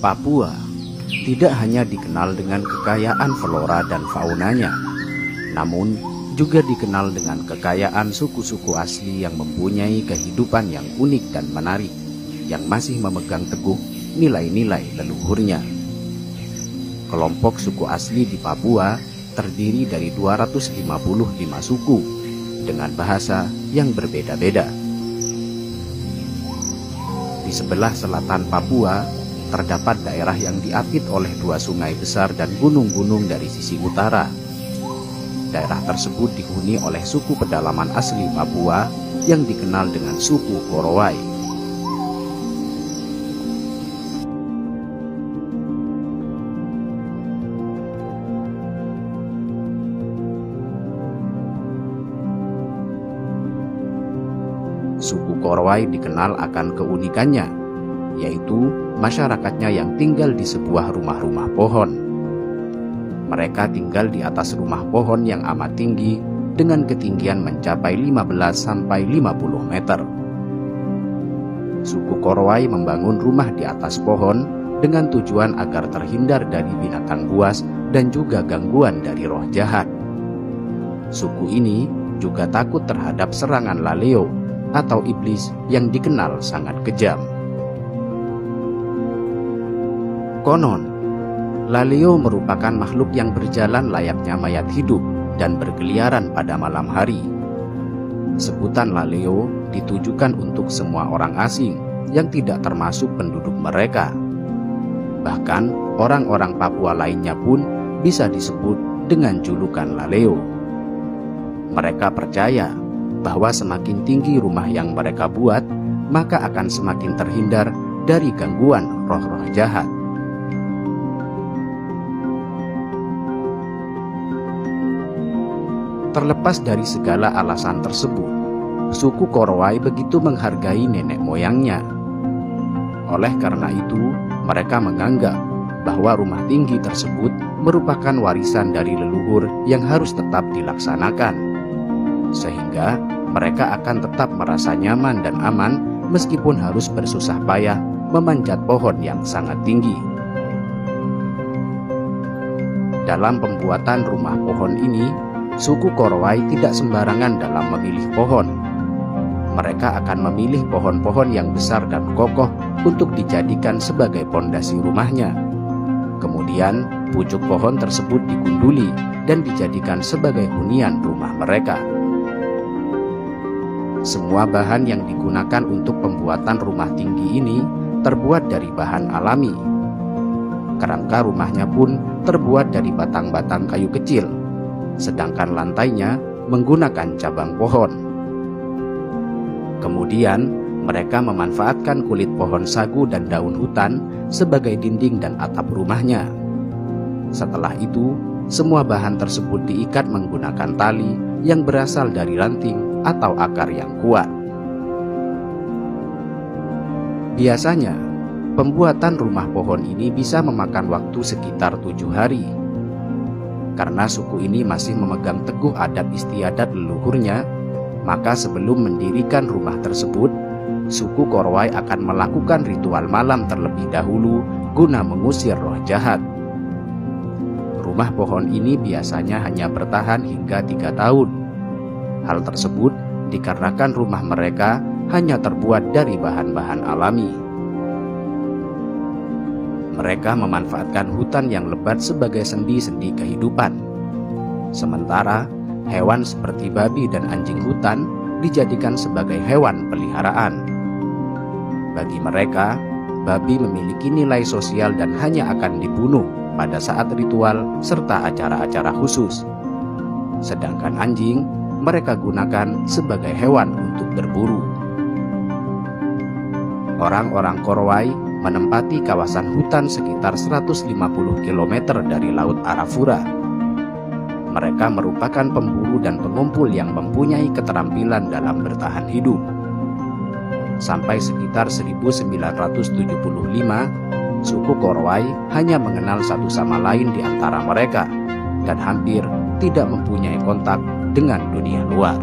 Papua tidak hanya dikenal dengan kekayaan flora dan faunanya, namun juga dikenal dengan kekayaan suku-suku asli yang mempunyai kehidupan yang unik dan menarik, yang masih memegang teguh nilai-nilai leluhurnya. Kelompok suku asli di Papua terdiri dari 255 suku dengan bahasa yang berbeda-beda. Di sebelah selatan Papua terdapat daerah yang diapit oleh dua sungai besar dan gunung-gunung dari sisi utara. Daerah tersebut dihuni oleh suku pedalaman asli Papua yang dikenal dengan suku Korowai. Suku Korowai dikenal akan keunikannya, yaitu masyarakatnya yang tinggal di sebuah rumah-rumah pohon. Mereka tinggal di atas rumah pohon yang amat tinggi dengan ketinggian mencapai 15-50 meter. Suku Korowai membangun rumah di atas pohon dengan tujuan agar terhindar dari binatang buas dan juga gangguan dari roh jahat. Suku ini juga takut terhadap serangan laleo atau iblis yang dikenal sangat kejam. Konon, laleo merupakan makhluk yang berjalan layaknya mayat hidup dan berkeliaran pada malam hari. Sebutan laleo ditujukan untuk semua orang asing yang tidak termasuk penduduk mereka. Bahkan orang-orang Papua lainnya pun bisa disebut dengan julukan laleo. Mereka percaya bahwa semakin tinggi rumah yang mereka buat, maka akan semakin terhindar dari gangguan roh-roh jahat. Terlepas dari segala alasan tersebut, suku Korowai begitu menghargai nenek moyangnya. Oleh karena itu, mereka menganggap bahwa rumah tinggi tersebut merupakan warisan dari leluhur yang harus tetap dilaksanakan. Sehingga mereka akan tetap merasa nyaman dan aman meskipun harus bersusah payah memanjat pohon yang sangat tinggi. Dalam pembuatan rumah pohon ini, suku Korowai tidak sembarangan dalam memilih pohon. Mereka akan memilih pohon-pohon yang besar dan kokoh untuk dijadikan sebagai pondasi rumahnya. Kemudian, pucuk pohon tersebut digunduli dan dijadikan sebagai hunian rumah mereka. Semua bahan yang digunakan untuk pembuatan rumah tinggi ini terbuat dari bahan alami. Kerangka rumahnya pun terbuat dari batang-batang kayu kecil, sedangkan lantainya menggunakan cabang pohon. Kemudian, mereka memanfaatkan kulit pohon sagu dan daun hutan sebagai dinding dan atap rumahnya. Setelah itu, semua bahan tersebut diikat menggunakan tali yang berasal dari ranting atau akar yang kuat. Biasanya, pembuatan rumah pohon ini bisa memakan waktu sekitar 7 hari. Karena suku ini masih memegang teguh adat istiadat leluhurnya, maka sebelum mendirikan rumah tersebut, suku Korowai akan melakukan ritual malam terlebih dahulu guna mengusir roh jahat. Rumah pohon ini biasanya hanya bertahan hingga 3 tahun. Hal tersebut dikarenakan rumah mereka hanya terbuat dari bahan-bahan alami. Mereka memanfaatkan hutan yang lebat sebagai sendi-sendi kehidupan. Sementara hewan seperti babi dan anjing hutan dijadikan sebagai hewan peliharaan. Bagi mereka, babi memiliki nilai sosial dan hanya akan dibunuh pada saat ritual serta acara-acara khusus. Sedangkan anjing mereka gunakan sebagai hewan untuk berburu. Orang-orang Korowai menempati kawasan hutan sekitar 150 km dari Laut Arafura. Mereka merupakan pemburu dan pengumpul yang mempunyai keterampilan dalam bertahan hidup. Sampai sekitar 1975, suku Korowai hanya mengenal satu sama lain di antara mereka dan hampir tidak mempunyai kontak dengan dunia luar.